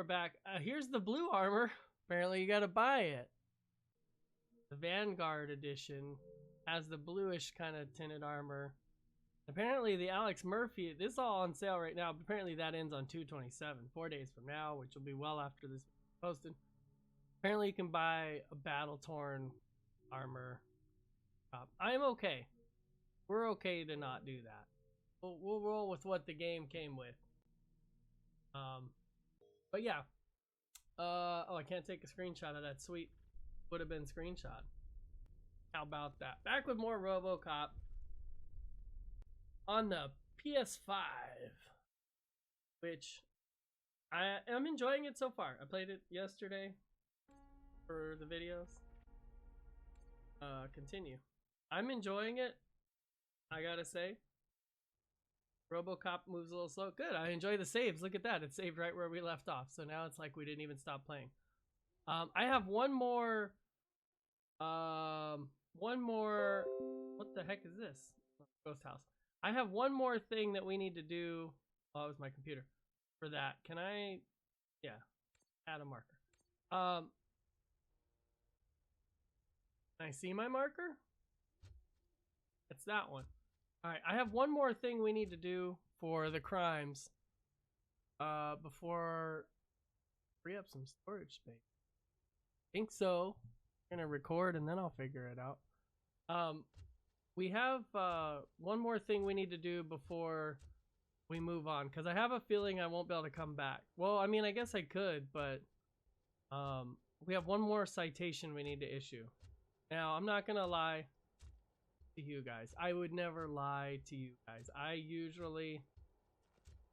we're back. Here's the blue armor. Apparently you gotta buy it. The Vanguard edition has the bluish kind of tinted armor. Apparently the Alex Murphy, this is all on sale right now, but apparently that ends on 2/27, 4 days from now, which will be well after this posted. Apparently you can buy a battle-torn armor. I'm okay. We're okay to not do that. We'll roll with what the game came with. But yeah. Oh, I can't take a screenshot of that. Sweet. Would have been screenshot. How about that? Back with more Robocop on the PS5, which I am enjoying it so far. I played it yesterday for the videos. Continue. I'm enjoying it, I gotta say. Robocop moves a little slow. Good, I enjoy the saves. Look at that. It saved right where we left off. So now it's like we didn't even stop playing. I have one more... What the heck is this? Ghost house. I have one more thing that we need to do. Oh, it was my computer. For that. Can I... Yeah. Add a marker. Can I see my marker? It's that one. Alright, I have one more thing we need to do for the crimes. Before... Free up some storage space. I think so. I'm gonna record and then I'll figure it out. We have one more thing we need to do before we move on, because I have a feeling I won't be able to come back. Well, I mean, I guess I could, but we have one more citation we need to issue. Now, I'm not gonna lie to you guys. I would never lie to you guys. I usually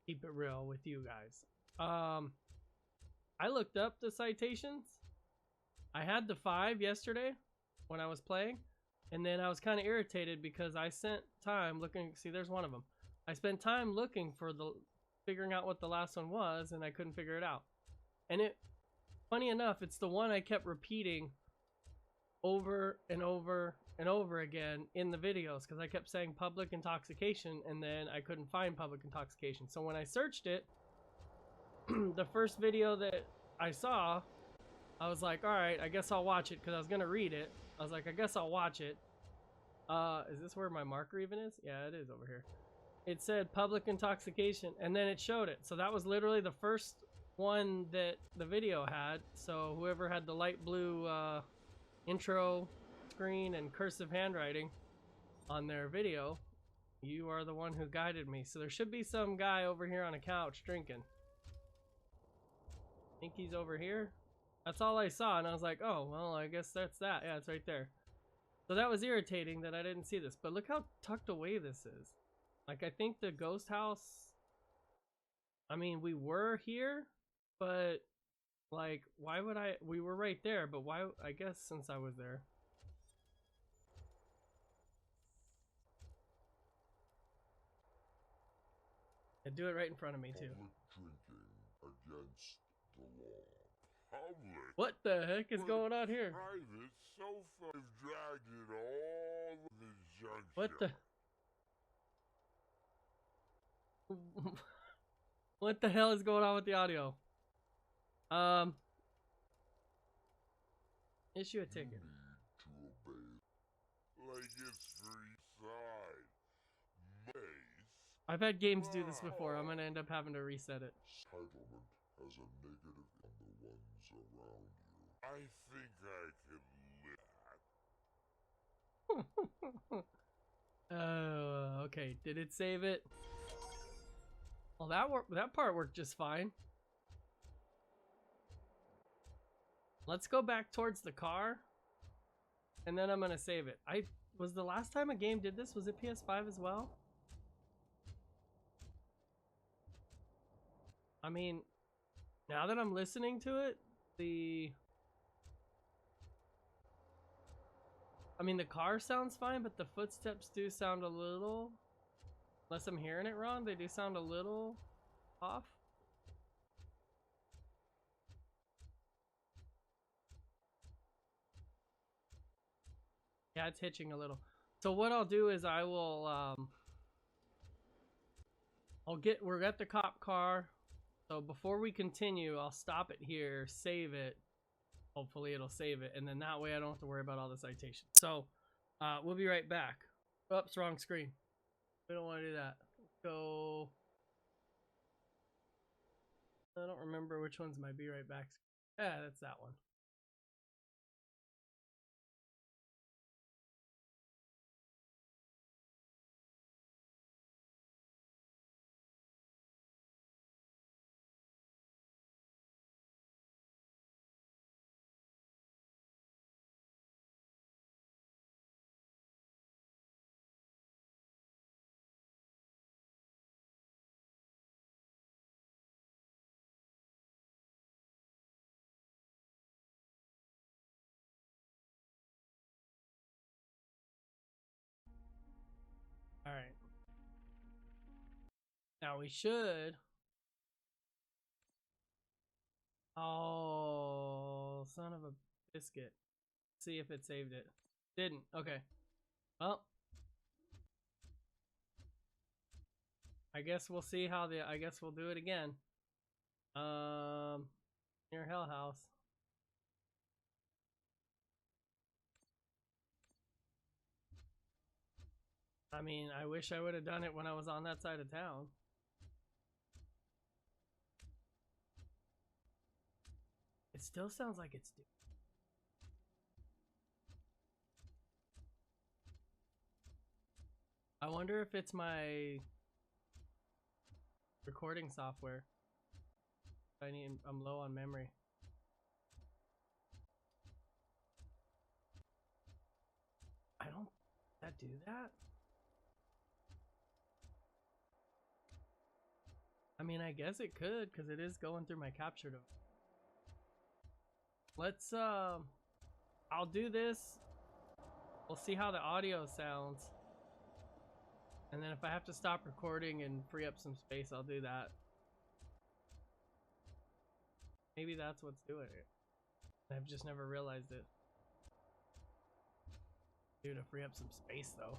keep it real with you guys. I looked up the citations. I had the 5 yesterday when I was playing, and then I was kind of irritated because I spent time looking. See, there's one of them. I spent time looking for figuring out what the last one was, and I couldn't figure it out. And funny enough, it's the one I kept repeating over and over and over again in the videos, because I kept saying public intoxication, and then I couldn't find public intoxication. So when I searched it, the first video that I saw, I was like, alright, I guess I'll watch it, because I was going to read it. I was like, I guess I'll watch it. Is this where my marker even is? Yeah, it is over here. It said public intoxication, and then it showed it. So that was literally the first one that the video had. So whoever had the light blue intro screen and cursive handwriting on their video, you are the one who guided me. So there should be some guy over here on a couch drinking. I think he's over here. That's all I saw, and I was like, oh, well, I guess that's that. Yeah, it's right there. So that was irritating that I didn't see this, but look how tucked away this is. Like, I think the ghost house, I mean, we were here, but, like, why would we were right there, but why, I guess since I was there. And do it right in front of me, too. Public drinking against the law. Public. What the heck is going on here? Private sofa. I've dragged it all the junction. What the? What the hell is going on with the audio? Issue a ticket. You need to obey. Like it's free side. Mace. I've had games do this before. I'm gonna end up having to reset it. Entitlement has a negative on the ones around you. I think I can live that. Oh, okay. Did it save it? Well, that part worked just fine. Let's go back towards the car, and then I'm gonna save it. Was the last time a game did this, was it PS5 as well? I mean, now that I'm listening to it, the car sounds fine, but the footsteps do sound a little, unless I'm hearing it wrong, they do sound a little off. Yeah, it's hitching a little. So what I'll do is I will, we're at the cop car. So before we continue, I'll stop it here, save it. Hopefully it'll save it, and then that way I don't have to worry about all the citations. So we'll be right back. Oops, wrong screen. We don't want to do that. Go. I don't remember which one's my be right back. Yeah, that's that one. All right. Now we should. Oh, son of a biscuit. See if it saved it. Didn't. Okay. Well, I guess we'll see how I guess we'll do it again. Near Hell House. I mean, I wish I would have done it when I was on that side of town. It still sounds like it's. I wonder if it's my recording software. I'm low on memory. I don't. Did that do that? I mean, I guess it could, because it is going through my capture device. Let's, I'll do this. We'll see how the audio sounds. And then if I have to stop recording and free up some space, I'll do that. Maybe that's what's doing it. I've just never realized it. Dude, to free up some space, though.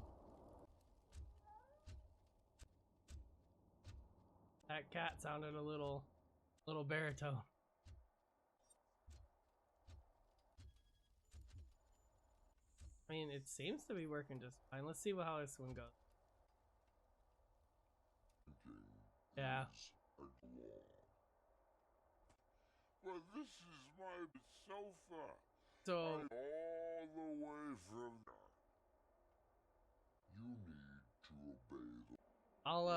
That cat sounded a little baritone. I mean, it seems to be working just fine. Let's see how this one goes. Yeah. Well, this is my sofa. So all the way from there. You need to obey the I'll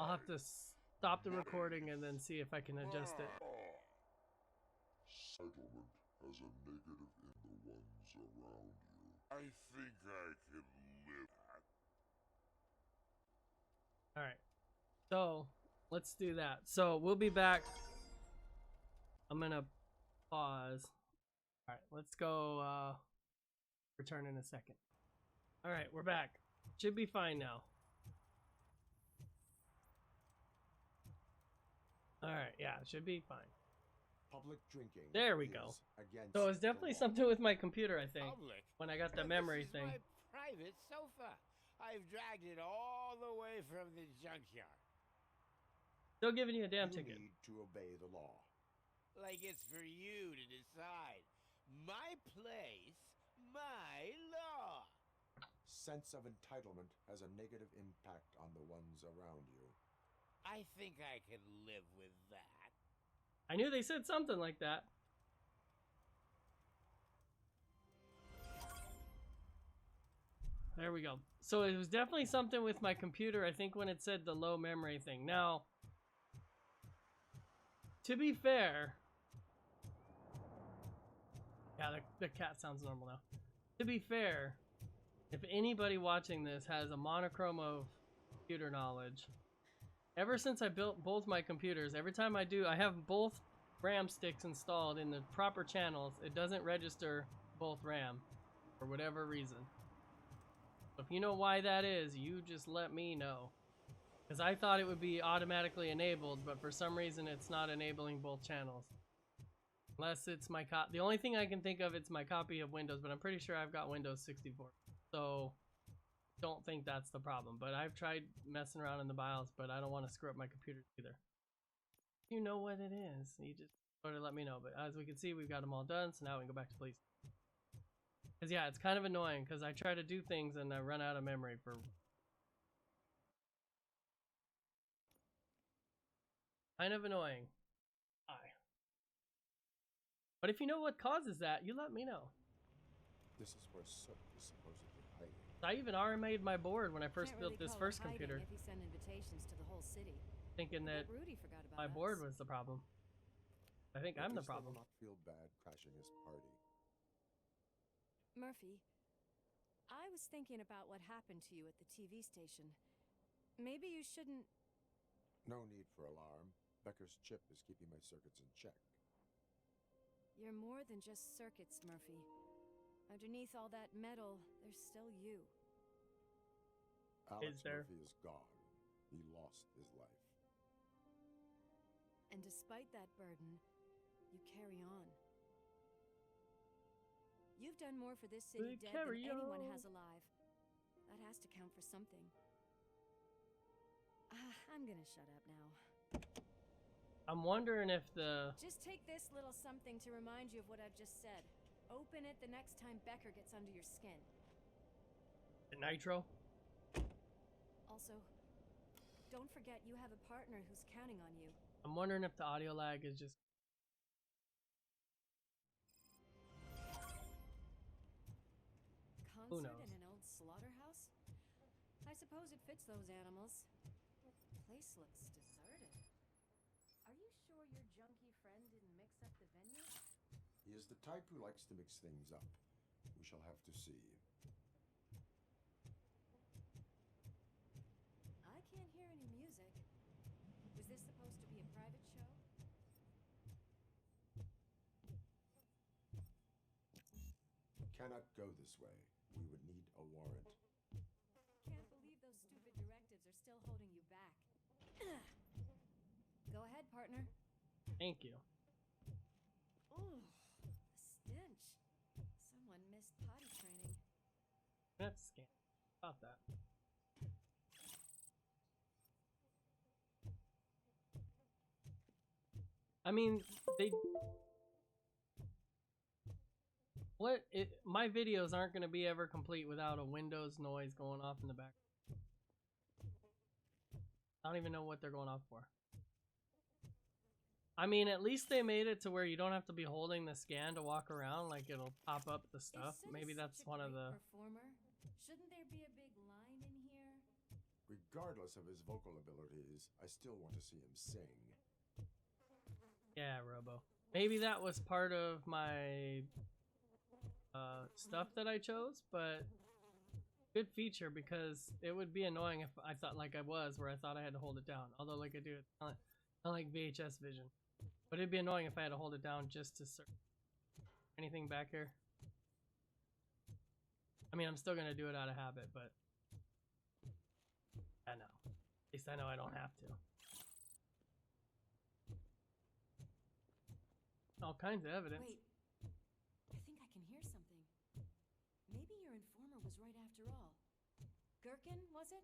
have to stop the recording and then see if I can adjust it. Settlement has a negative in the ones around you. I think I can live that. Alright. So, let's do that. So, we'll be back. I'm gonna pause. Alright, let's go return in a second. Alright, we're back. Should be fine now. Alright, yeah, it should be fine. Public drinking. There we go. So it's definitely something with my computer, I think. When I got the memory thing. This is my private sofa. I've dragged it all the way from the junkyard. Still giving you a damn ticket. You need to obey the law. Like it's for you to decide. My place, my law. Sense of entitlement has a negative impact on the ones around you. I think I can live with that. I knew they said something like that. There we go. So it was definitely something with my computer, I think, when it said the low memory thing. Now, to be fair... Yeah, the cat sounds normal now. To be fair, if anybody watching this has a monochrome of computer knowledge... Ever since I built both my computers, every time I have both RAM sticks installed in the proper channels. It doesn't register both RAM for whatever reason. If you know why that is, you just let me know. Because I thought it would be automatically enabled, but for some reason it's not enabling both channels. Unless it's my the only thing I can think of, it's my copy of Windows, but I'm pretty sure I've got Windows 64. So... don't think that's the problem, but I've tried messing around in the BIOS, but I don't want to screw up my computer either. you know what it is. You just sort of let me know. But as we can see, we've got them all done. So now we can go back to police. Because, yeah, it's kind of annoying because I try to do things and I run out of memory for... Kind of annoying. But if you know what causes that, you let me know. This is where Soap is supposedly hiding. I even RMA'd my board when I first Can't built really this call it first hiding computer, if you send invitations to the whole city. thinking I that bet Rudy forgot about my us. board was the problem. I think I'm the At least I problem. will not feel bad crashing his party. Murphy, I was thinking about what happened to you at the TV station. Maybe you shouldn't... No need for alarm. Becker's chip is keeping my circuits in check. You're more than just circuits, Murphy. Underneath all that metal, there's still you. Alex there? Murphy is gone. He lost his life. And despite that burden, you carry on. You've done more for this city We dead than carry anyone on. has alive. That has to count for something. I'm gonna shut up now. I'm wondering if the... Just take this little something to remind you of what I've just said. Open it the next time Becker gets under your skin. Nitro? Also, don't forget you have a partner who's counting on you. I'm wondering if the audio lag is just... Who Concert knows? in an old slaughterhouse? I suppose it fits those animals. Place looks deserted. Are you sure your junkie friend didn't mix up the venue? He is the type who likes to mix things up. We shall have to see. I can't hear any music. Was this supposed to be a private show? Cannot go this way. We would need a warrant. Can't believe those stupid directives are still holding you back. Go ahead, partner. Thank you. Ooh, the stench. Someone missed potty training. That's a scam. About that. I mean, they... My videos aren't going to be ever complete without a Windows noise going off in the back. I don't even know what they're going off for. I mean, at least they made it to where you don't have to be holding the scan to walk around, like it'll pop up the stuff. Maybe that's one of the... Performer. Shouldn't there be a big line in here? Regardless of his vocal abilities, I still want to see him sing. Yeah, Robo. Maybe that was part of my stuff that I chose, but good feature because it would be annoying if I thought like I was, where I thought I had to hold it down. Although like I do, it's not like VHS vision. But it'd be annoying if I had to hold it down just to search. Anything back here? I mean, I'm still gonna do it out of habit, but I know. At least I know I don't have to. All kinds of evidence. Wait. I think I can hear something. Maybe your informer was right after all. Gherkin, was it?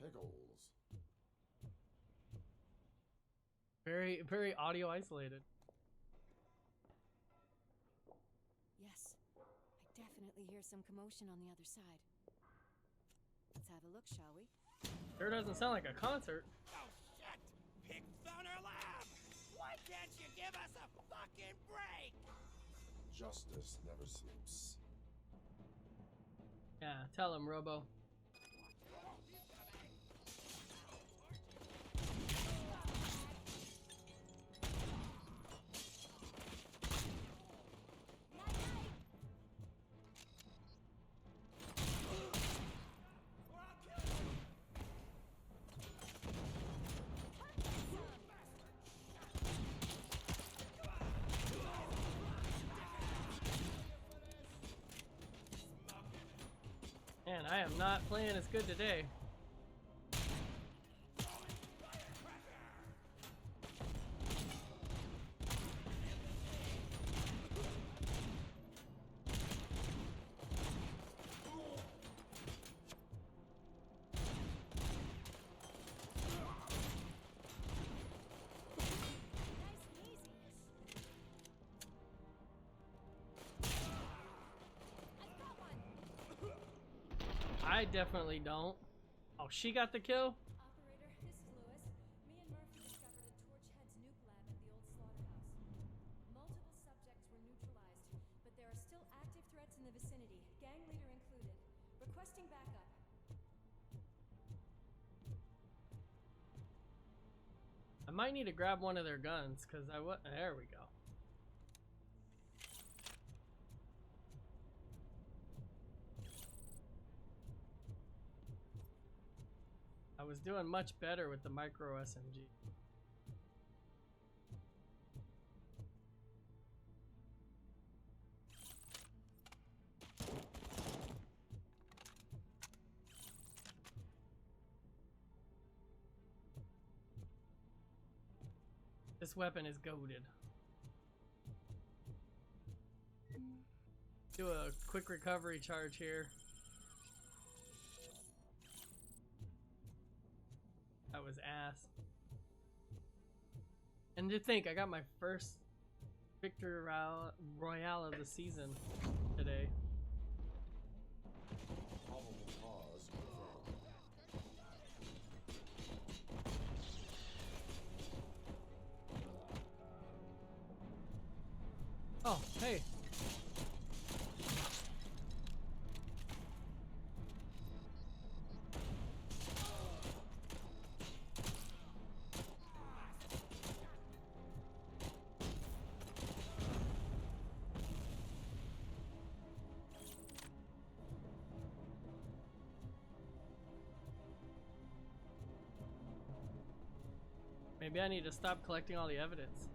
Pickles. Very, very audio isolated. Yes. I definitely hear some commotion on the other side. Let's have a look, shall we? Sure doesn't sound like a concert. Oh, shit! Pig Thunder Lab! Why can't you give us a fucking break? Justice never sleeps. Yeah, tell him, Robo. Man, I am not playing as good today. I definitely don't. Oh, she got the kill? Operator, this is Lewis. Me and Murphy discovered a Torchhead's nuke lab at the old slaughterhouse. Multiple subjects were neutralized, but there are still active threats in the vicinity, gang leader included. Requesting backup. I might need to grab one of their guns, because there we go. I was doing much better with the micro SMG. This weapon is goated. Do a quick recovery charge here. That was ass. And to think, I got my first victory royale of the season today. Probable cause confirmed. Oh, hey. Maybe I need to stop collecting all the evidence.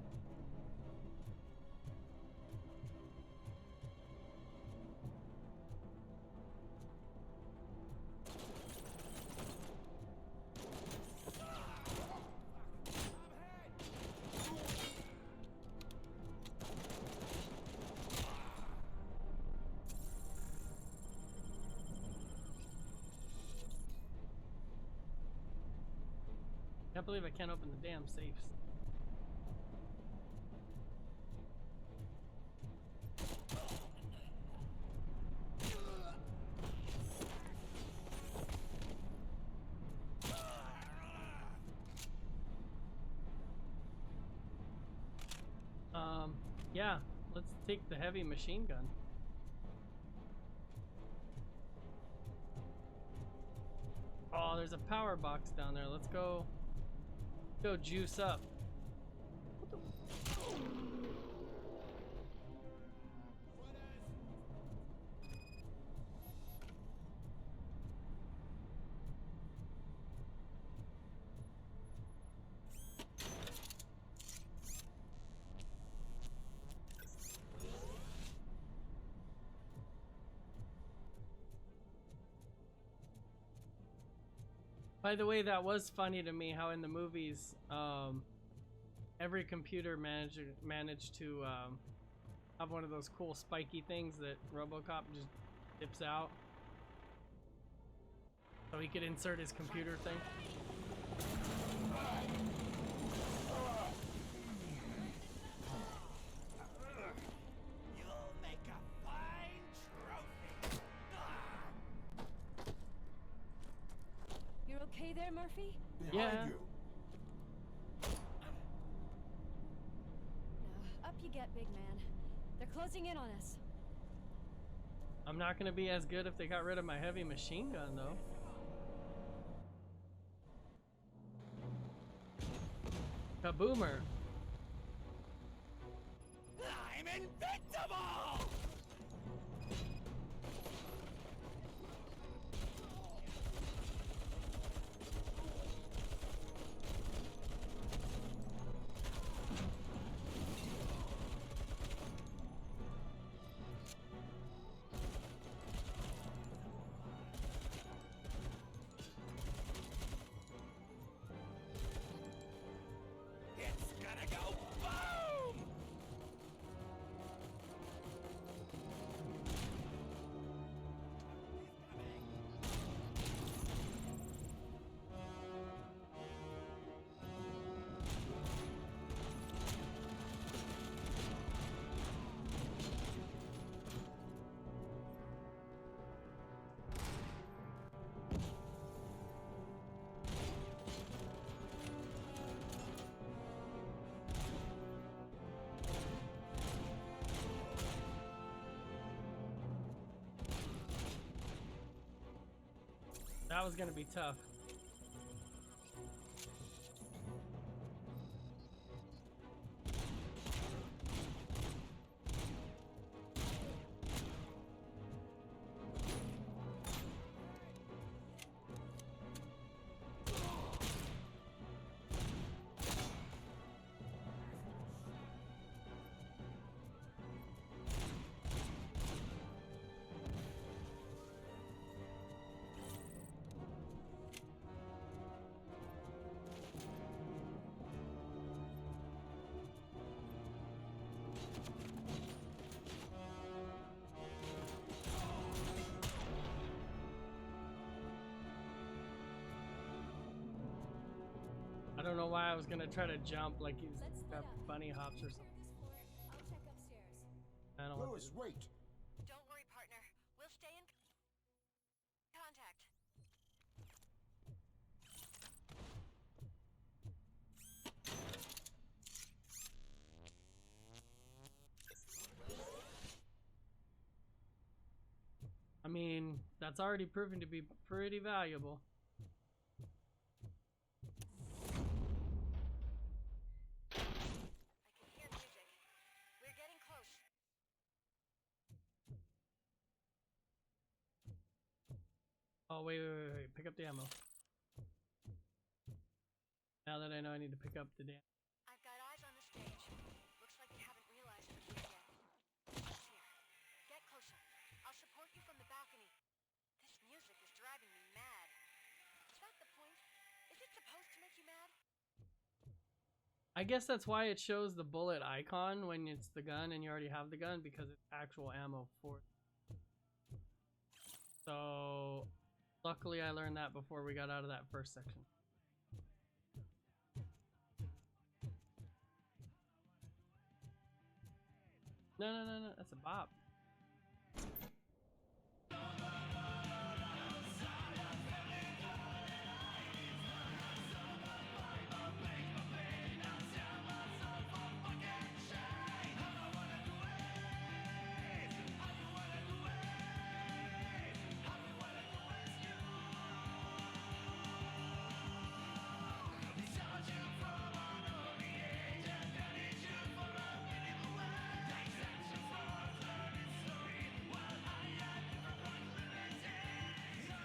Can't believe I can't open the damn safes. Yeah, let's take the heavy machine gun. Oh, there's a power box down there. Let's go juice up. By the way, that was funny to me how in the movies, every computer managed to have one of those cool spiky things that Robocop just dips out. So he could insert his computer thing. You'll make a fine trophy. You're okay there, Murphy? Behind Yeah. you. Up you get, big man. They're closing in on us. I'm not gonna be as good if they got rid of my heavy machine gun though. Kaboomer. I'm invincible! It's gonna That was gonna be tough. I don't know why I was gonna try to jump like he's Let's split got up. bunny hops or You something. clear this floor. I'll check upstairs. I don't want Louis, to. wait! Don't worry, partner. We'll stay in contact. I mean, that's already proven to be pretty valuable. I can hear music. We're getting close. Oh, wait. Pick up the ammo. Now that I know I need to pick up the damn. I've got eyes on the stage. Looks like they haven't realized we're here yet. What's here? Get closer. I'll support you from the balcony. This music is driving me mad. Is that the point? Is it supposed to make you mad? I guess that's why it shows the bullet icon when it's the gun and you already have the gun, because it's actual ammo for it. So, luckily I learned that before we got out of that first section. No, that's a bop.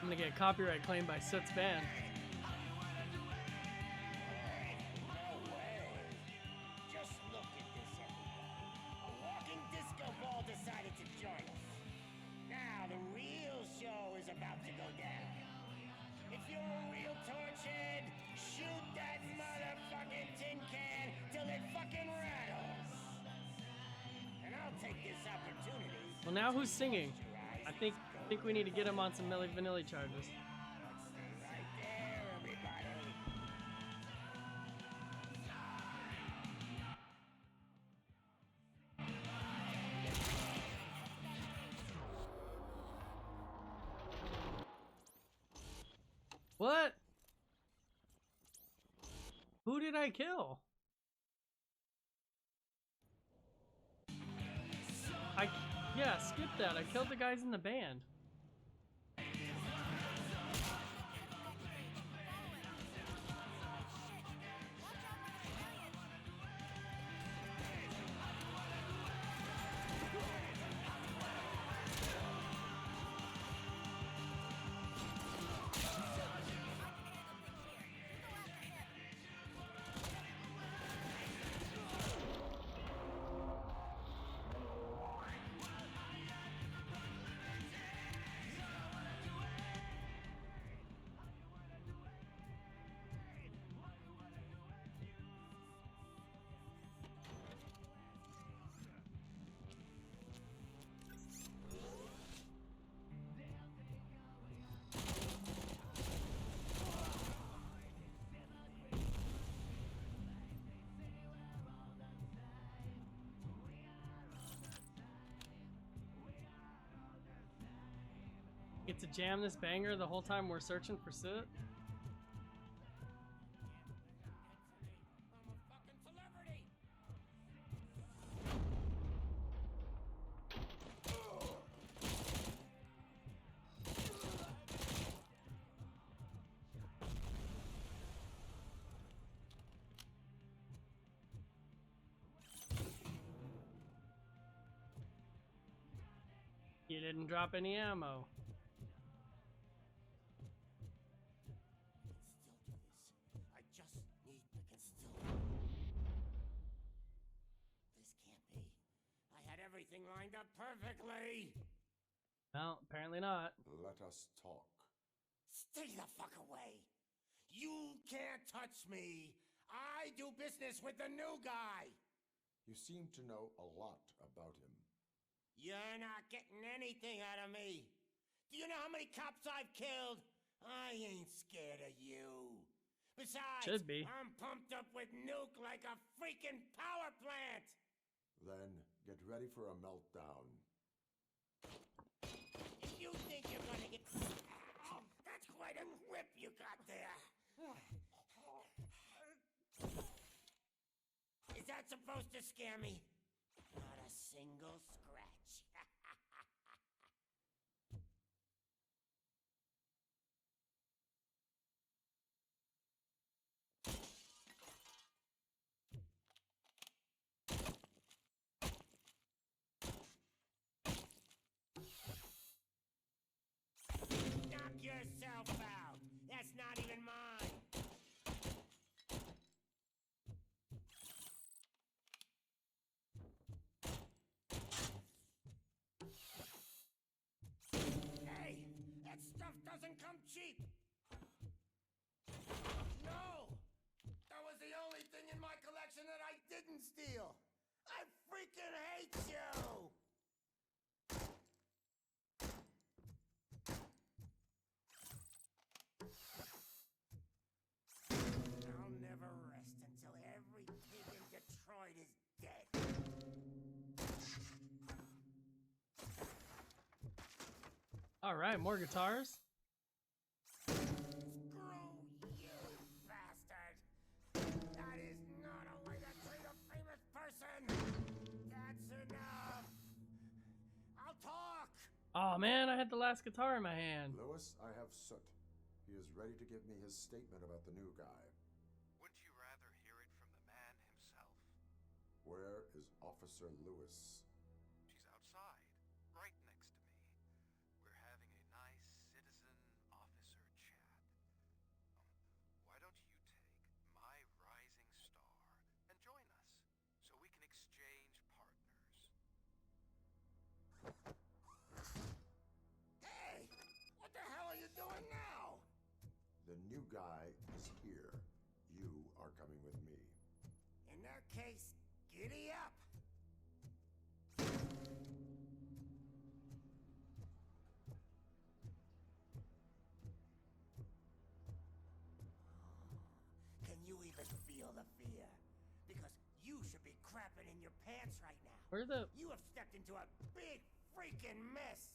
I'm gonna get copyright claimed by Soot's band. No way. Just look at this, everybody. A walking disco ball decided to join us. Now the real show is about to go down. If you're a real torch head, shoot that motherfucking tin can till it fucking rattles. And I'll take this opportunity. Well, now who's singing? I think we need to get him on some Milli Vanilli charges. Right there, everybody. What? Who did I kill? Yeah, skip that. I killed the guys in the band. Get to jam this banger the whole time we're searching for Soot? I'm a fucking celebrity. You didn't drop any ammo. I can still do this. I can still. This can't be. I had everything lined up perfectly. Well, apparently not. Let us talk. Stay the fuck away. You can't touch me. I do business with the new guy. You seem to know a lot about him. You're not getting anything out of me. Do you know how many cops I've killed? I ain't scared of you. Besides, Should be. I'm pumped up with nuke like a freaking power plant. Then get ready for a meltdown. If you think you're gonna get... That's quite a grip you got there. Is that supposed to scare me? Not a single scratch. Knock yourself out. That's not even mine. Hey, that stuff doesn't come cheap. No, that was the only thing in my collection that I didn't steal. I freaking hate you. I'll never rest until every pig in Detroit is dead. All right, more guitars. Screw you, bastard! That is not a way to treat a famous person! That's enough! I'll talk! Oh man, I had the last guitar in my hand. Lewis, I have Soot. He is ready to give me his statement about the new guy. Wouldn't you rather hear it from the man himself? Where is Officer Lewis? She's outside, right next to me. We're having a nice citizen-officer chat. Why don't you take my rising star and join us, so we can exchange partners? Hey! What the hell are you doing now? The new guy is here. You are coming with me. In that case, giddy up! Can you even feel the fear? Because you should be crapping in your pants right now. Where the... You have stepped into a big freaking mess.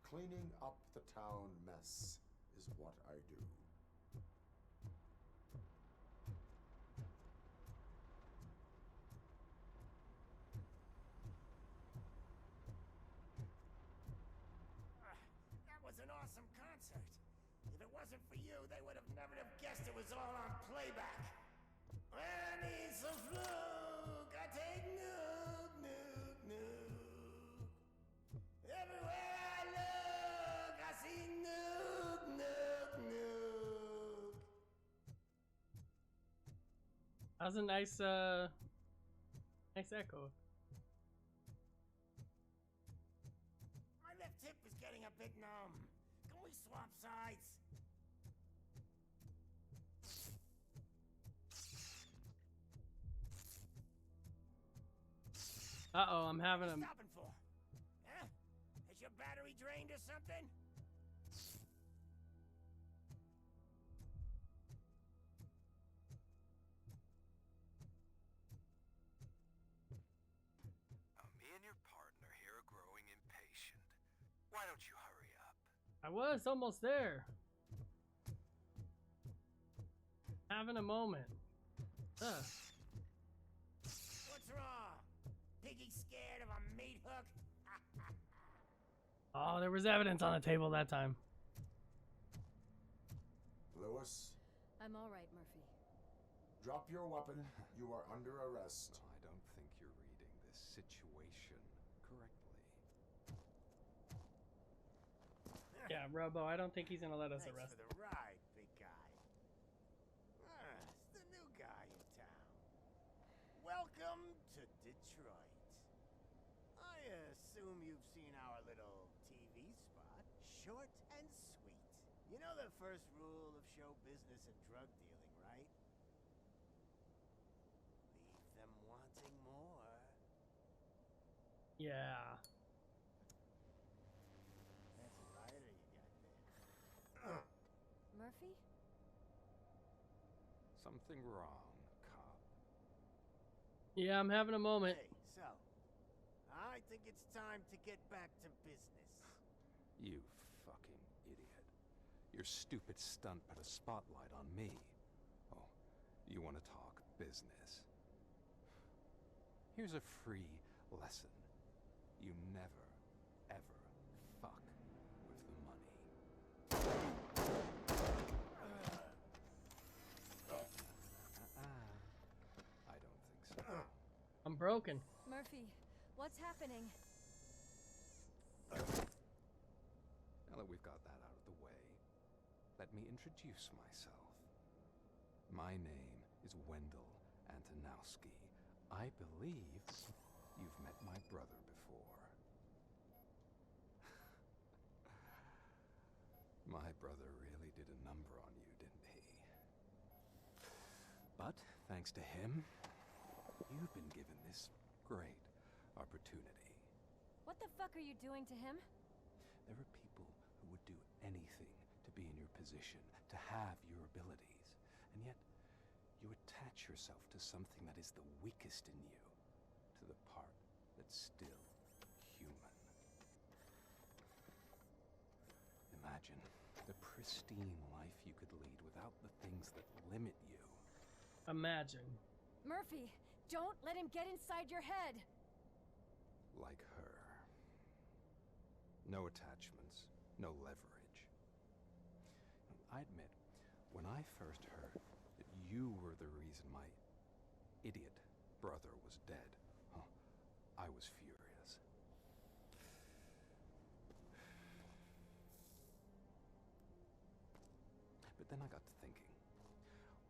Cleaning up the town mess is what I do. That was an awesome concert. If it wasn't for you, they would have never have guessed it was all on playback. I need some fluke. I take nuke, nuke, nuke. Everywhere I look, I see nuke, nuke, nuke. That was a nice, nice echo. My left hip is getting a bit numb. Can we swap sides? Uh-oh, I'm having a... Stopping for? Huh? Is your battery drained or something? Me and your partner here are growing impatient. Why don't you hurry up? I was almost there. Having a moment. What's wrong? Piggy scared of a meat hook? Oh, there was evidence on the table that time. Lewis, I'm all right, Murphy. drop your weapon. You are under arrest. I don't think you're reading this situation correctly. Yeah, Robo, I don't think he's gonna let us Thanks arrest for him. the ride, big guy. It's the new guy in town. Welcome to Detroit. I assume you've seen our little TV spot. Short and sweet. You know the first rule of show business and drug dealing, right? Leave them wanting more. Yeah. Fancy rider you got there. Murphy? Something wrong, cop. Yeah, I'm having a moment. Hey, so, I think it's time to get back to business. You fucking idiot. Your stupid stunt put a spotlight on me. Oh, you want to talk business? Here's a free lesson. You never, ever fuck with the money. I don't think so. I'm broken. Murphy, what's happening? Now that we've got that out of the way, let me introduce myself. My name is Wendell Antonowski. I believe you've met my brother before. My brother really did a number on you, didn't he? But thanks to him, you've been given this great opportunity. What the fuck are you doing to him? There are people who would do anything to be in your position, to have your abilities, and yet you attach yourself to something that is the weakest in you, to the part that's still human. Imagine the pristine life you could lead without the things that limit you. Imagine. Murphy, don't let him get inside your head! Like her. No attachments, no leverage. I admit, when I first heard that you were the reason my idiot brother was dead, I was furious. But then I got to thinking,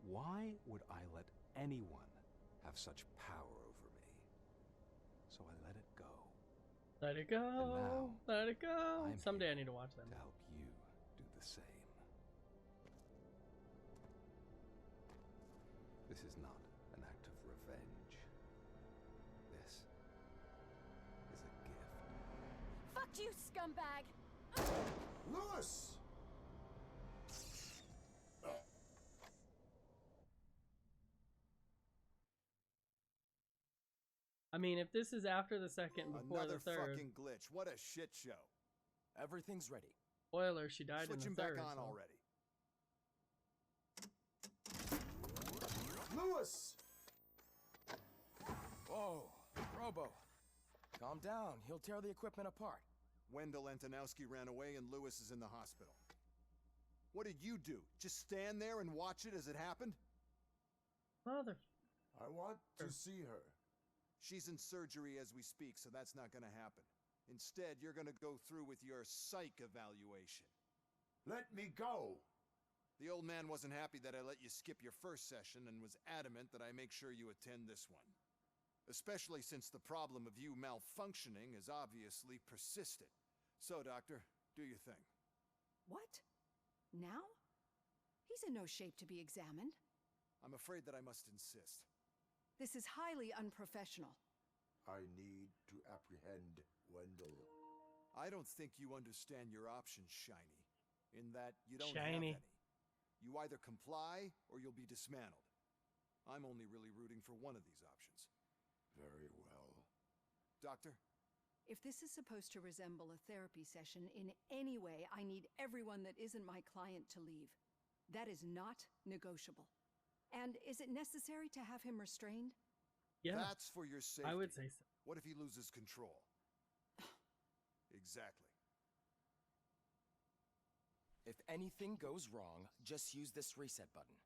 why would I let anyone have such power over me? So I let it go. Let it go. now, Let it go. I'm Someday I here need to watch them. to help you do the same. This is not an act of revenge. This is a gift. Fuck you, scumbag! Lewis! I mean, if this is after the second, before Another the third. fucking glitch. What a shit show. Everything's ready. Spoiler, she died Switch in him the third. back on so- already. Lewis! Whoa, Robo. Calm down. He'll tear the equipment apart. Wendell Antonowski ran away and Lewis is in the hospital. What did you do? Just stand there and watch it as it happened? Mother. I want to see her. She's in surgery as we speak, so that's not gonna happen. Instead, you're gonna go through with your psych evaluation. Let me go! The old man wasn't happy that I let you skip your first session and was adamant that I make sure you attend this one. Especially since the problem of you malfunctioning is obviously persistent. So, Doctor, do your thing. What? Now? He's in no shape to be examined. I'm afraid that I must insist. This is highly unprofessional. I need to apprehend Wendell. I don't think you understand your options, Shiny. In that you don't Shiny. have any. You either comply or you'll be dismantled. I'm only really rooting for one of these options. Very well. Doctor? If this is supposed to resemble a therapy session in any way, I need everyone that isn't my client to leave. That is not negotiable. And is it necessary to have him restrained? Yeah, That's for your safety. I would say so. What if he loses control? Exactly. If anything goes wrong, just use this reset button.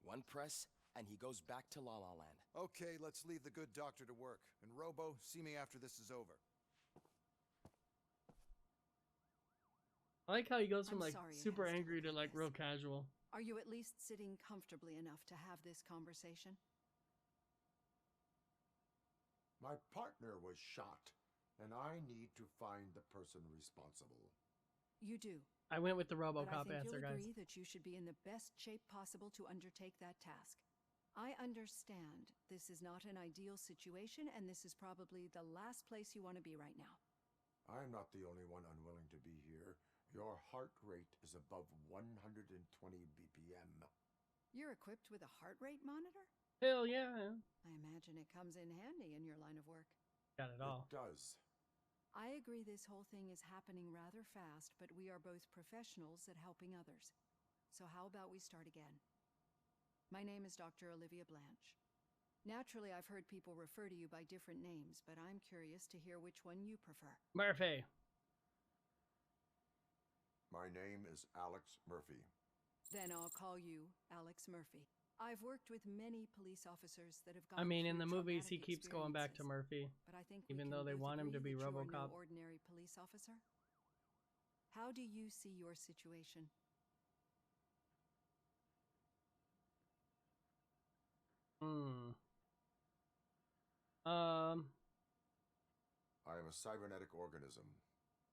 One press, and he goes back to La La Land. Okay, let's leave the good doctor to work. And Robo, see me after this is over. I like how he goes from I'm like sorry it super has to angry look to like like this. real casual. Are you at least sitting comfortably enough to have this conversation? My partner was shot, and I need to find the person responsible. You do. I went with the But I Robocop think answer, you'll guys. agree that you should be in the best shape possible to undertake that task. I understand this is not an ideal situation, and this is probably the last place you want to be right now. I'm not the only one unwilling to be here. Your heart rate is above 120 BPM. You're equipped with a heart rate monitor? Hell yeah. I imagine it comes in handy in your line of work. Got it all. It does. I agree this whole thing is happening rather fast, but we are both professionals at helping others. So how about we start again? My name is Dr. Olivia Blanche. Naturally, I've heard people refer to you by different names, but I'm curious to hear which one you prefer. Murphy. My name is Alex Murphy. Then I'll call you Alex Murphy. I've worked with many police officers that have I gone mean, in through the movies, he traumatic keeps going back to experiences. Murphy, But I think even we though can they both want him to agree be that you are Robocop. no ordinary police officer. How do you see your situation? Hmm. I am a cybernetic organism,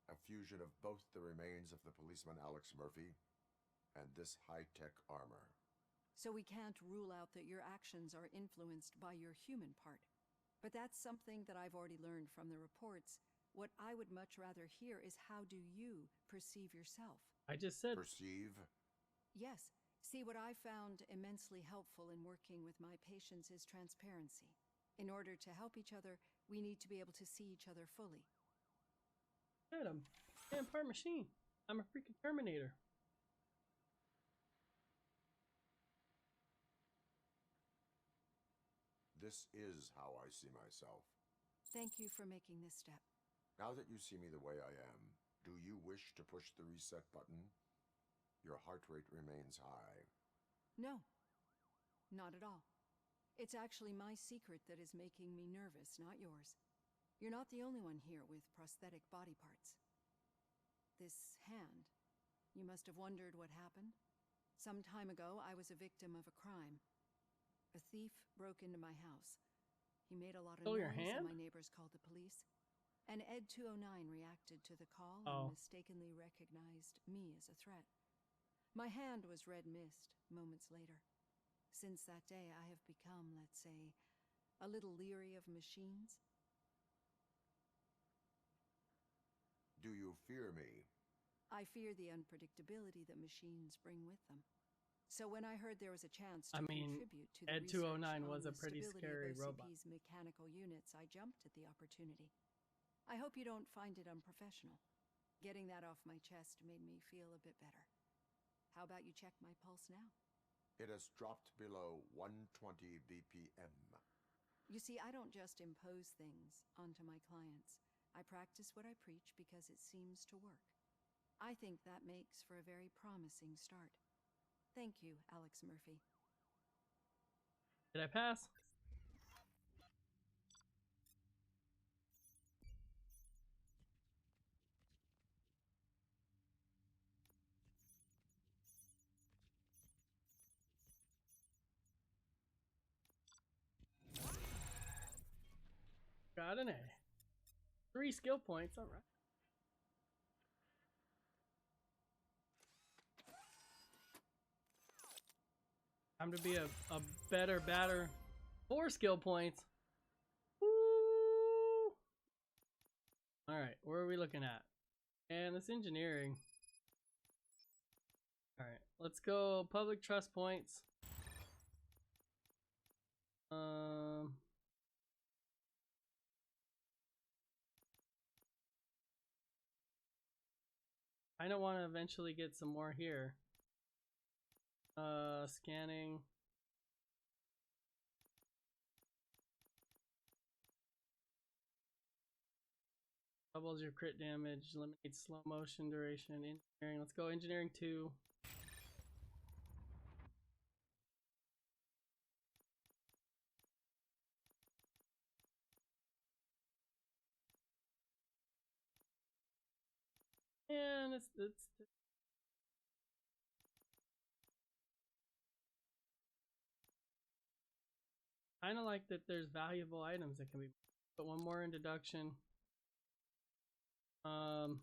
a fusion of both the remains of the policeman Alex Murphy and this high-tech armor. So we can't rule out that your actions are influenced by your human part. But that's something that I've already learned from the reports. What I would much rather hear is how do you perceive yourself? I just said. Perceive? Yes. See, what I found immensely helpful in working with my patients is transparency. In order to help each other, we need to be able to see each other fully. Shit, I'm a damn part machine. I'm a freaking Terminator. This is how I see myself. Thank you for making this step. Now that you see me the way I am, do you wish to push the reset button? Your heart rate remains high. No, not at all. It's actually my secret that is making me nervous, not yours. You're not the only one here with prosthetic body parts. This hand, you must have wondered what happened. Some time ago, I was a victim of a crime. A thief broke into my house. He made a lot of Stole noise your hand? and my neighbors called the police. And Ed 209 reacted to the call Oh. and mistakenly recognized me as a threat. My hand was red mist moments later. Since that day, I have become, let's say, a little leery of machines. Do you fear me? I fear the unpredictability that machines bring with them. So when I heard there was a chance I to mean, contribute to the Ed research 209 on was a the pretty stability scary of robot. OCP's mechanical units, I jumped at the opportunity. I hope you don't find it unprofessional. Getting that off my chest made me feel a bit better. How about you check my pulse now? It has dropped below 120 BPM. You see, I don't just impose things onto my clients. I practice what I preach because it seems to work. I think that makes for a very promising start. Thank you, Alex Murphy. Did I pass? Got an A. 3 skill points, alright. Time to be a better batter. 4 skill points. Woo! Alright, where are we looking at? And this engineering. Alright, let's go public trust points. I don't want to eventually get some more here. Scanning. Doubles your crit damage, eliminates slow motion duration, engineering. Let's go engineering 2. And it's kind of like that there's valuable items that can be. But one more in deduction. I've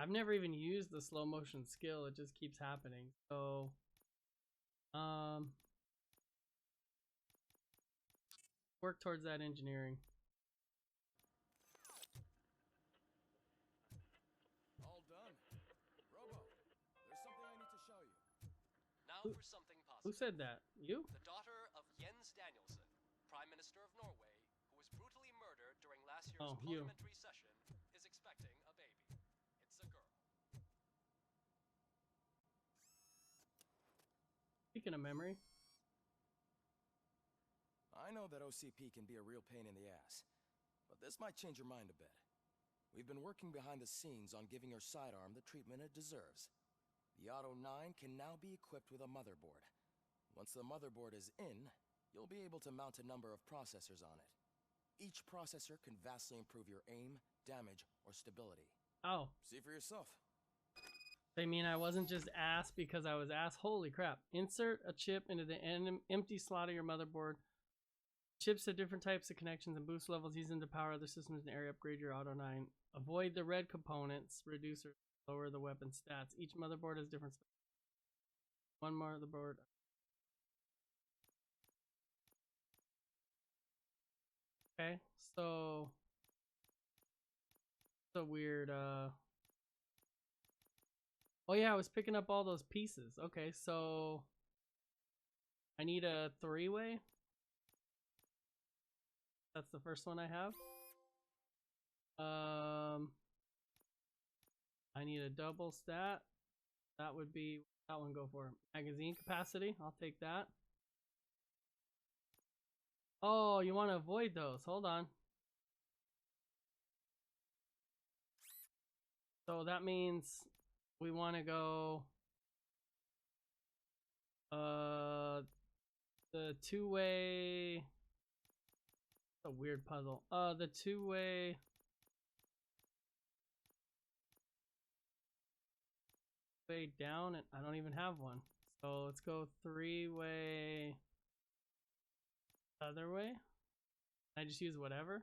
never even used the slow motion skill. It just keeps happening. So work towards that engineering. All done. Robo, there's something I need to show you. Now for something Who positive. said that? You? The daughter of Jens Danielson, Prime Minister of Norway, who was brutally murdered during last year's You. parliamentary session, is expecting a baby. It's a girl. Speaking of memory. I know that OCP can be a real pain in the ass, but this might change your mind a bit. We've been working behind the scenes on giving your sidearm the treatment it deserves. The Auto 9 can now be equipped with a motherboard. Once the motherboard is in, you'll be able to mount a number of processors on it. Each processor can vastly improve your aim, damage, or stability. Oh. See for yourself. They mean I wasn't just ass because I was ass. Holy crap. Insert a chip into the empty slot of your motherboard. Chips have different types of connections and boost levels used to power other systems and area upgrade your Auto 9. Avoid the red components. Reduce or lower the weapon stats. Each motherboard has different stuff. One motherboard. Okay, so it's a weird oh yeah, I was picking up all those pieces. Okay, so I need a 3-way. That's the first one I have. I need a double stat. That would be that one. Go for magazine capacity. I'll take that. Oh, you want to avoid those? Hold on. So that means we want to go the 2-way. It's a weird puzzle. The 2-way. Way down, and I don't even have one. So let's go 3-way. Other way. I just use whatever.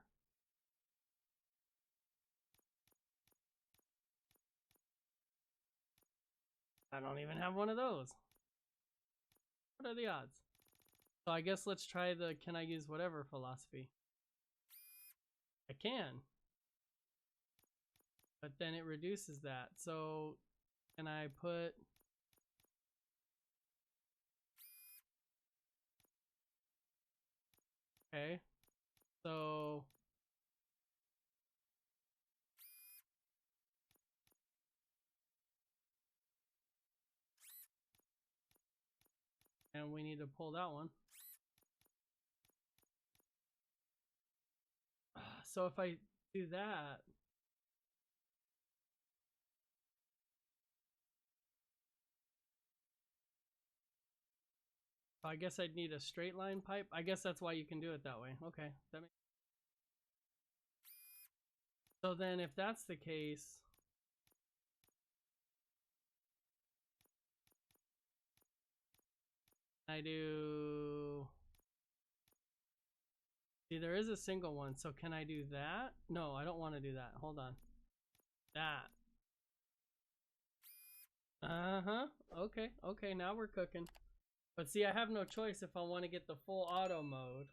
I don't even have one of those. What are the odds? So I guess let's try the can I use whatever philosophy. I can. But then it reduces that. So can I put... Okay. So... And we need to pull that one. So if I do that... I guess I'd need a straight line pipe. I guess that's why you can do it that way. Okay. That makes... So then if that's the case... I do... See, there is a single one, so can I do that? No, I don't want to do that. Hold on. That. Uh-huh. Okay, okay, now we're cooking. But see, I have no choice if I want to get the full auto mode.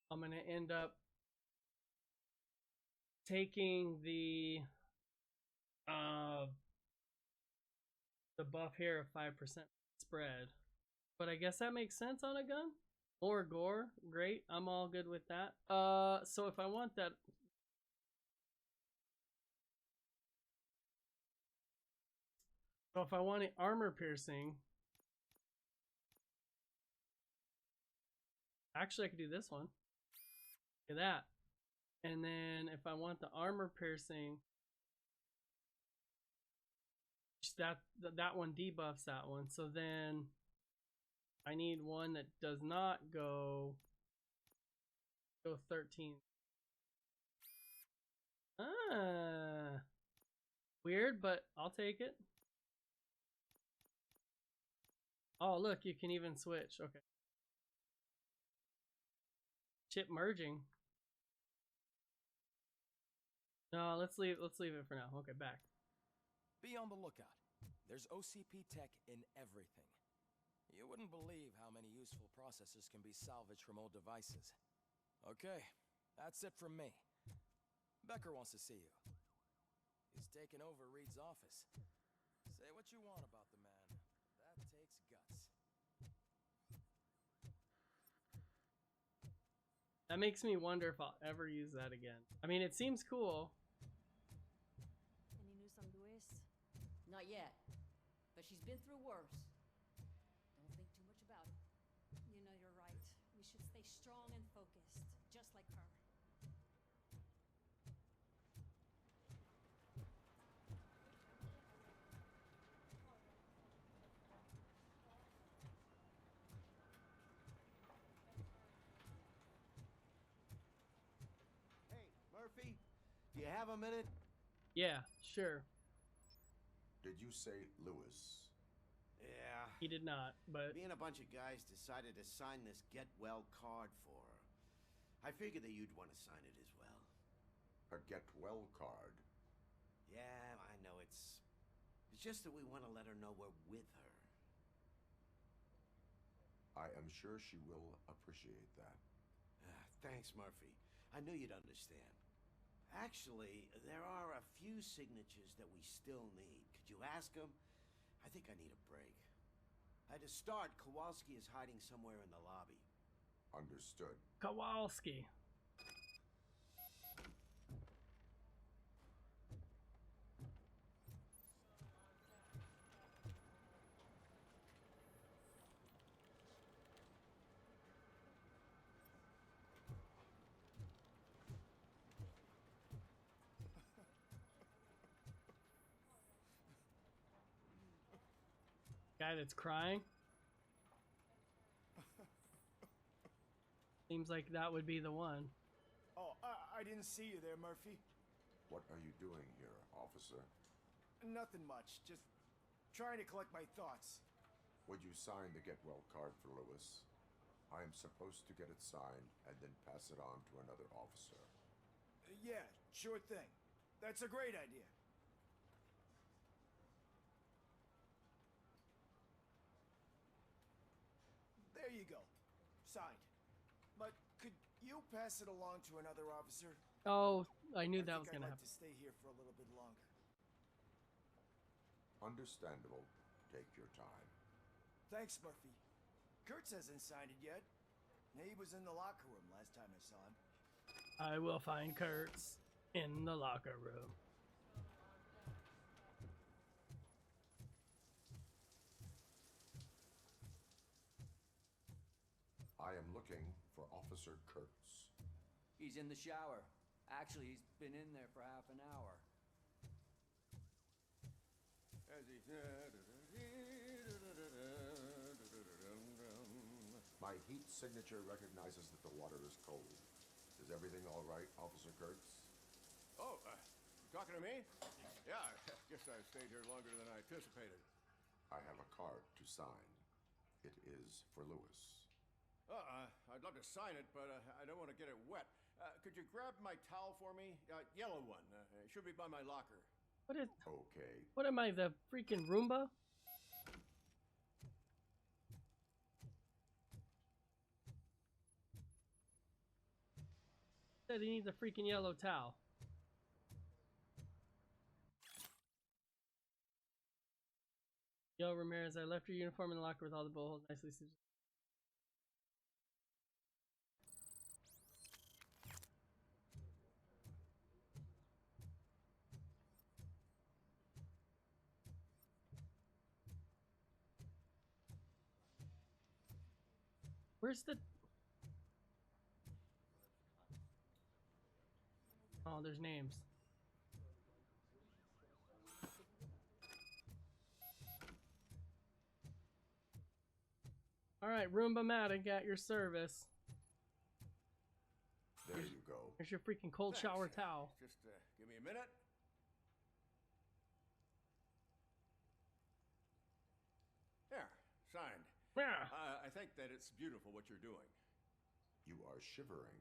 I'm going to end up taking the buff here of 5% spread. But I guess that makes sense on a gun. More gore, great. I'm all good with that. So if I want that... So if I want it armor piercing... Actually, I could do this one. Look at that. And then if I want the armor piercing... That one debuffs that one. So then... I need one that does not go 13. Weird, but I'll take it. Oh, look, you can even switch. Okay. Chip merging. No, let's leave it for now. Okay, back. Be on the lookout. There's OCP tech in everything. You wouldn't believe how many useful processors can be salvaged from old devices. Okay, that's it from me. Becker wants to see you. He's taken over Reed's office. Say what you want about the man. That takes guts. That makes me wonder if I'll ever use that again. I mean, it seems cool. Any news on Luis? Not yet, but she's been through worse. Don't think too much about it. You know, you're right. We should stay strong and focused, just like her. Hey, Murphy, do you have a minute? Yeah, sure. Did you say Lewis? Yeah. He did not, but Me and a bunch of guys decided to sign this get well card for her. I figured that you'd want to sign it as well. A get well card? Yeah, I know it's just that we want to let her know we're with her. I am sure she will appreciate that. Thanks, Murphy. I knew you'd understand. Actually, there are a few signatures that we still need. Could you ask them? I think I need a break. To start, Kowalski is hiding somewhere in the lobby. Understood. Kowalski. Guy that's crying. Seems like that would be the one. Oh, I didn't see you there, Murphy. What are you doing here, officer? Nothing much, just trying to collect my thoughts. Would you sign the get well card for Lewis? I am supposed to get it signed and then pass it on to another officer. Yeah, sure thing. That's a great idea. There you go. Signed. But could you pass it along to another officer? Oh, I knew that was I'd gonna like happen. to stay here for a little bit longer. Understandable. Take your time. Thanks, Murphy. Kurtz hasn't signed it yet. He was in the locker room last time I saw him. I will find Kurtz in the locker room. I am looking for Officer Kurtz. He's in the shower. Actually, he's been in there for half an hour. My heat signature recognizes that the water is cold. Is everything all right, Officer Kurtz? Oh, talking to me? Yeah, I guess I stayed here longer than I anticipated. I have a card to sign. It is for Lewis. I'd love to sign it, but I don't want to get it wet. Could you grab my towel for me? Yellow one. It should be by my locker. What is? Okay. What am I, the freaking Roomba? Said he needs a freaking yellow towel. Yo, Ramirez, I left your uniform in the locker with all the bullet holes nicely stitched. Where's the... Oh, there's names. Alright, Roomba-matic at your service. There you go. Here's your freaking cold Thanks. shower towel. Just give me a minute. signed. Yeah. I think that it's beautiful what you're doing. You are shivering.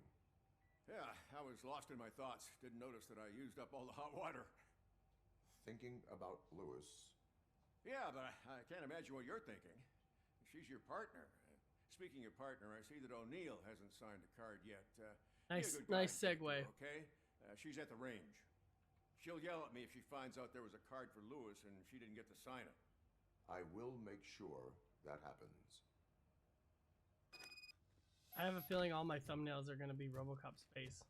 Yeah, I was lost in my thoughts. Didn't notice that I used up all the hot water. Thinking about Lewis. Yeah, but I can't imagine what you're thinking. She's your partner. Speaking of partner, I see that O'Neill hasn't signed a card yet. Nice segue. Okay? She's at the range. She'll yell at me if she finds out there was a card for Lewis and she didn't get to sign it. I will make sure that happens. I have a feeling all my thumbnails are going to be Robocop's face.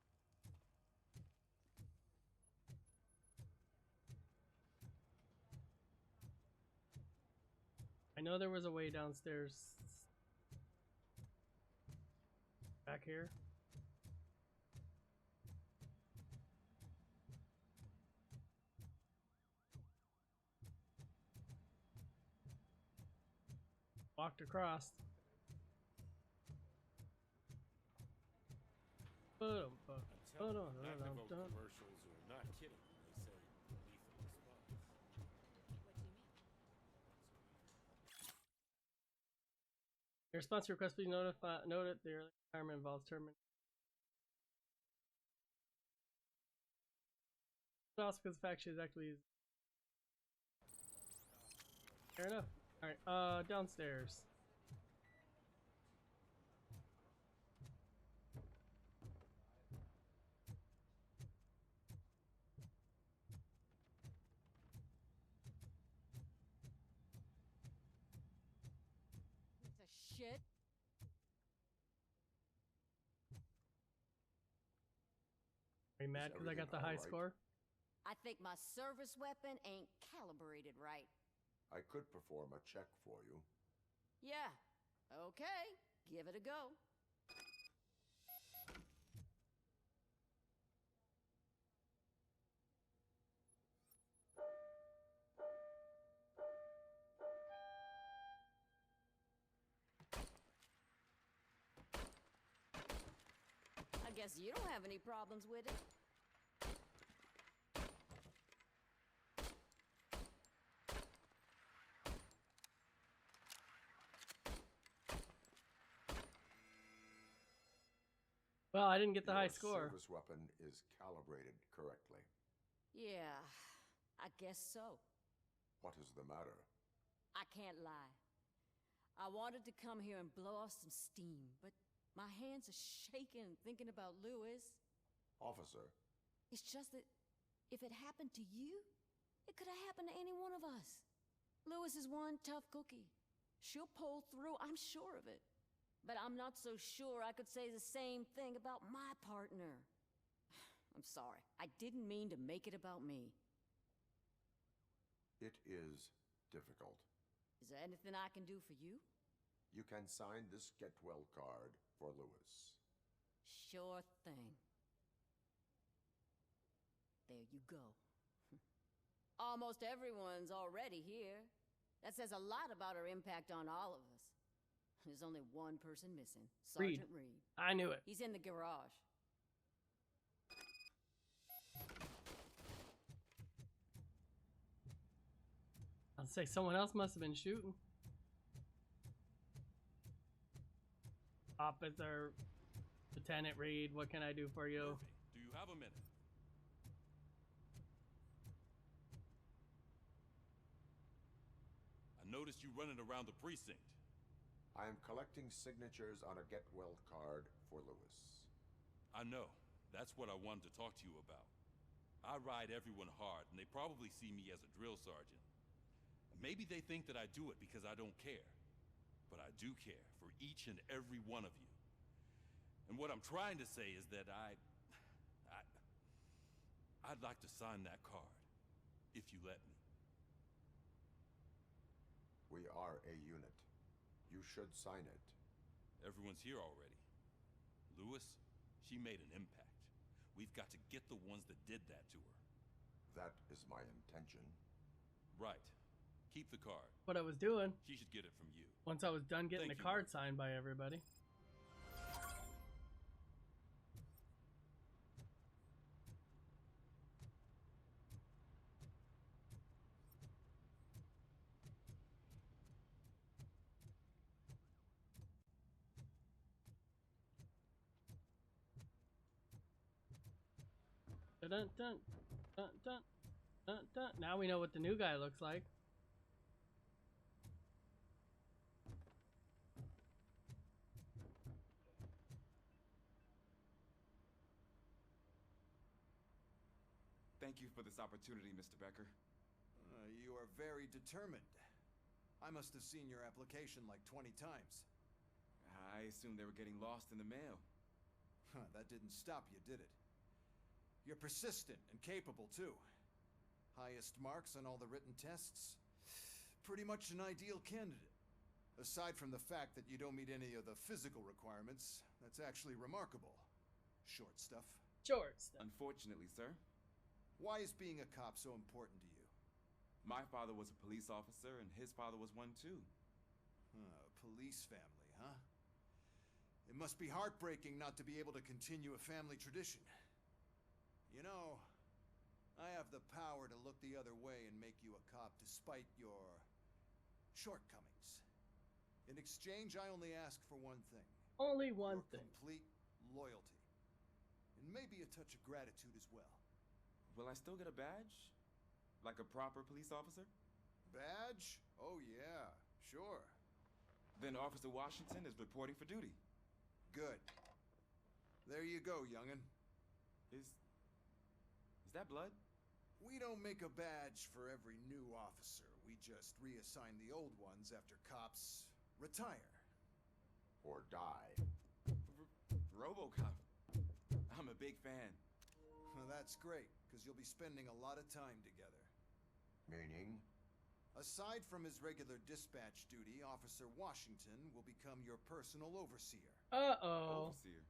I know there was a way downstairs. Back here. Walked across. I'm telling you, Magnavox commercials are not kidding when they say lethal response. What do you mean? Your sponsor request please noted the early retirement involves termination. But also because the fact she is actually fair enough. Alright, downstairs. Piece of shit. Are you mad because I got the high score? I think my service weapon ain't calibrated right. I could perform a check for you. Yeah. Okay. Give it a go. I guess you don't have any problems with it. Well, I didn't get the high Your score. Service weapon is calibrated correctly. Yeah, I guess so. What is the matter? I can't lie. I wanted to come here and blow off some steam, but my hands are shaking thinking about Lewis. Officer. It's just that if it happened to you, it could have happened to any one of us. Lewis is one tough cookie. She'll pull through, I'm sure of it. But I'm not so sure I could say the same thing about my partner. I'm sorry. I didn't mean to make it about me. It is difficult. Is there anything I can do for you? You can sign this get well card for Lewis. Sure thing. There you go. Almost everyone's already here. That says a lot about her impact on all of us. There's only one person missing. Sergeant Reed. I knew it. He's in the garage. I'll say someone else must have been shooting. Officer, Lieutenant Reed, what can I do for you? Murphy, do you have a minute? I noticed you running around the precinct. I am collecting signatures on a get well card for Lewis. I know. That's what I wanted to talk to you about. I ride everyone hard, and they probably see me as a drill sergeant. Maybe they think that I do it because I don't care. But I do care for each and every one of you. And what I'm trying to say is that I'd like to sign that card, if you let me. We are a unit. You should sign it. Everyone's here already. Lewis, she made an impact. We've got to get the ones that did that to her. That is my intention. Right. Keep the card. What I was doing. She should get it from you. Once I was done getting the card signed by everybody. Dun dun dun dun dun dun dun. Now we know what the new guy looks like. Thank you for this opportunity, Mr. Becker. You are very determined. I must have seen your application like 20 times. I assumed they were getting lost in the mail. That didn't stop you, did it? You're persistent and capable, too. Highest marks on all the written tests. Pretty much an ideal candidate. Aside from the fact that you don't meet any of the physical requirements, that's actually remarkable. Short stuff. Short stuff. Unfortunately, sir. Why is being a cop so important to you? My father was a police officer, and his father was one, too. Police family, huh? It must be heartbreaking not to be able to continue a family tradition. You know, I have the power to look the other way and make you a cop despite your shortcomings. In exchange, I only ask for one thing. Only one thing. Complete loyalty. And maybe a touch of gratitude as well. Will I still get a badge? Like a proper police officer? Badge? Oh yeah, sure. Then Officer Washington is reporting for duty. Good. There you go, young'un. Is that blood? We don't make a badge for every new officer. We just reassign the old ones after cops retire. Or die. Robocop. I'm a big fan. Well, that's great, because you'll be spending a lot of time together. Meaning? Aside from his regular dispatch duty, Officer Washington will become your personal overseer. Uh-oh. Overseer?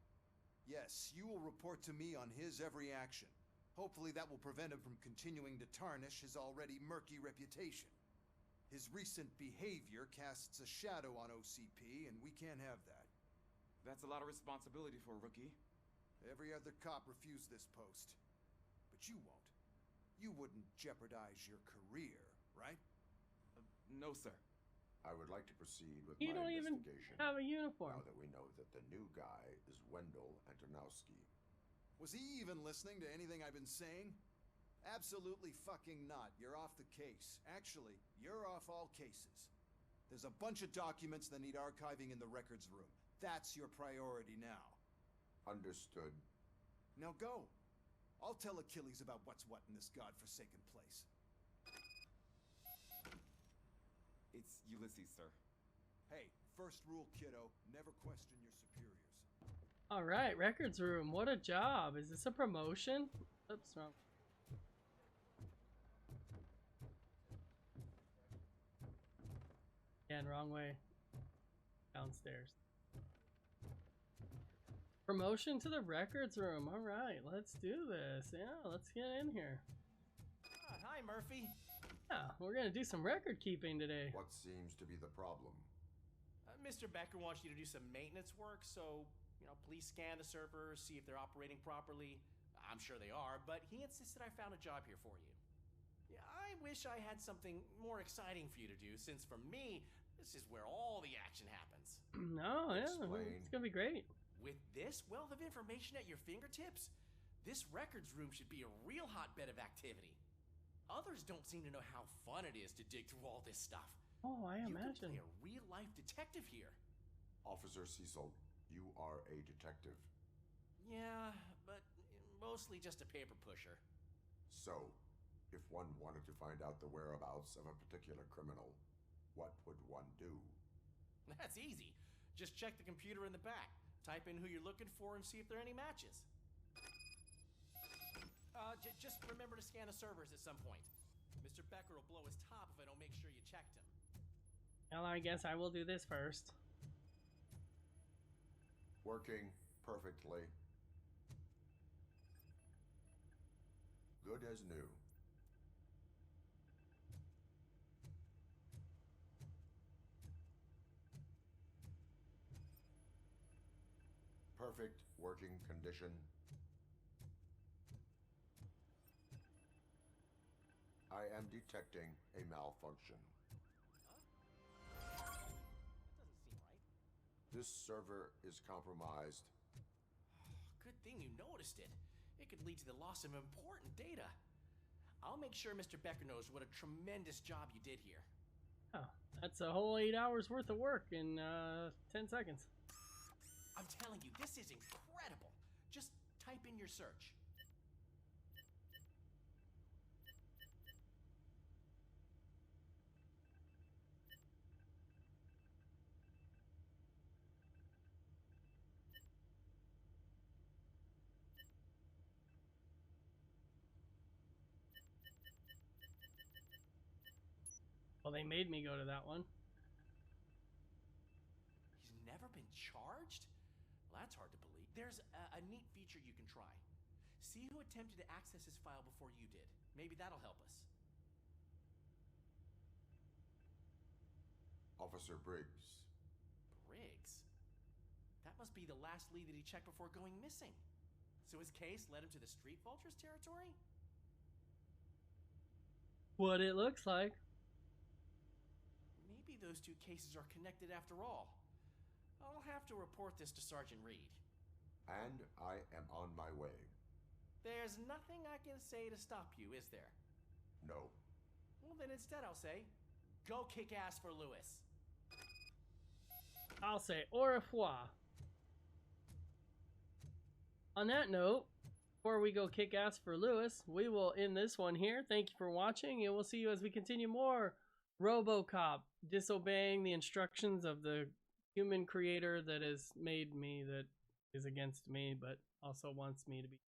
Yes, you will report to me on his every action. Hopefully that will prevent him from continuing to tarnish his already murky reputation. His recent behavior casts a shadow on OCP, and we can't have that. That's a lot of responsibility for a rookie. Every other cop refused this post. But you won't. You wouldn't jeopardize your career, right? No, sir. I would like to proceed with You my don't even investigation. have a uniform. Now that we know that the new guy is Wendell Antonowski. Was he even listening to anything I've been saying? Absolutely fucking not. You're off the case. Actually, you're off all cases. There's a bunch of documents that need archiving in the records room. That's your priority now. Understood. Now go. I'll tell Achilles about what's what in this godforsaken place. It's Ulysses, sir. Hey, first rule, kiddo. Never question your superiors. All right, records room. What a job. Is this a promotion? Oops, wrong. Again, wrong way. Downstairs. Promotion to the records room. All right, let's do this. Yeah, let's get in here. Hi, Murphy. Yeah, we're gonna do some record keeping today. What seems to be the problem? Mr. Becker wants you to do some maintenance work, so, please scan the servers, see if they're operating properly. I'm sure they are, but he insisted I found a job here for you. Yeah, I wish I had something more exciting for you to do, since for me, this is where all the action happens. No, yeah, Explain. it's gonna be great. With this wealth of information at your fingertips, this records room should be a real hotbed of activity. Others don't seem to know how fun it is to dig through all this stuff. Oh, I You imagine. can play a real-life detective here. Officer Cecil, you are a detective. Yeah, but mostly just a paper pusher. So, if one wanted to find out the whereabouts of a particular criminal, what would one do? That's easy. Just check the computer in the back. Type in who you're looking for and see if there are any matches. Just remember to scan the servers at some point. Mr. Becker will blow his top if I don't make sure you checked him. Well, I guess I will do this first. Working perfectly. Good as new. Perfect working condition. I am detecting a malfunction. That doesn't seem right. This server is compromised. Good thing you noticed it. It could lead to the loss of important data. I'll make sure Mr. Becker knows what a tremendous job you did here. Oh, that's a whole 8 hours worth of work in 10 seconds. I'm telling you, this is incredible. Just type in your search. Well, they made me go to that one. He's never been charged? Well, that's hard to believe. There's a neat feature you can try. See who attempted to access his file before you did. Maybe that'll help us. Officer Briggs. Briggs? That must be the last lead that he checked before going missing. So his case led him to the Street Vultures territory? What it looks like. Maybe those two cases are connected after all. I'll have to report this to Sergeant Reed. And I am on my way. There's nothing I can say to stop you, is there? No. Well, then instead I'll say, go kick ass for Lewis. I'll say au revoir. On that note, before we go kick ass for Lewis, we will end this one here. Thank you for watching, and we'll see you as we continue more Robocop, disobeying the instructions of the human creator that has made me, that is against me, but also wants me to be